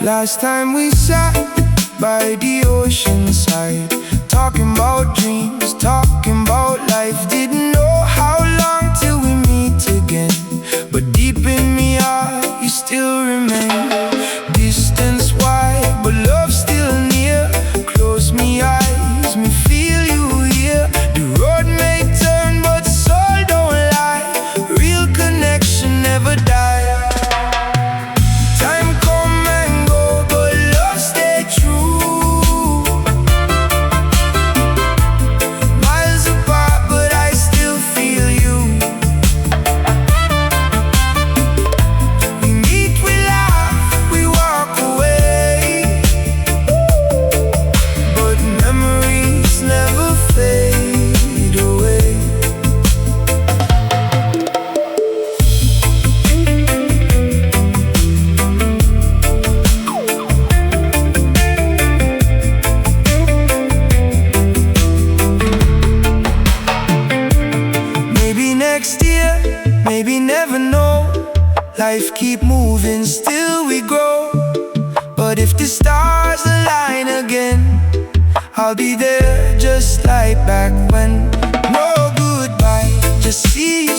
Last time we sat by the ocean side, talking about dreams, talking about life. Didn't know how long till we meet again, but deep in me you still remain. Distance wide, but love still near. Close me eyes, me feel you here. The road may turn, but the soul don't lie. Real connection never die. Next year, maybe never know. Life keep moving, still we grow. But if the stars align again, I'll be there just like back when. No goodbye, just see you.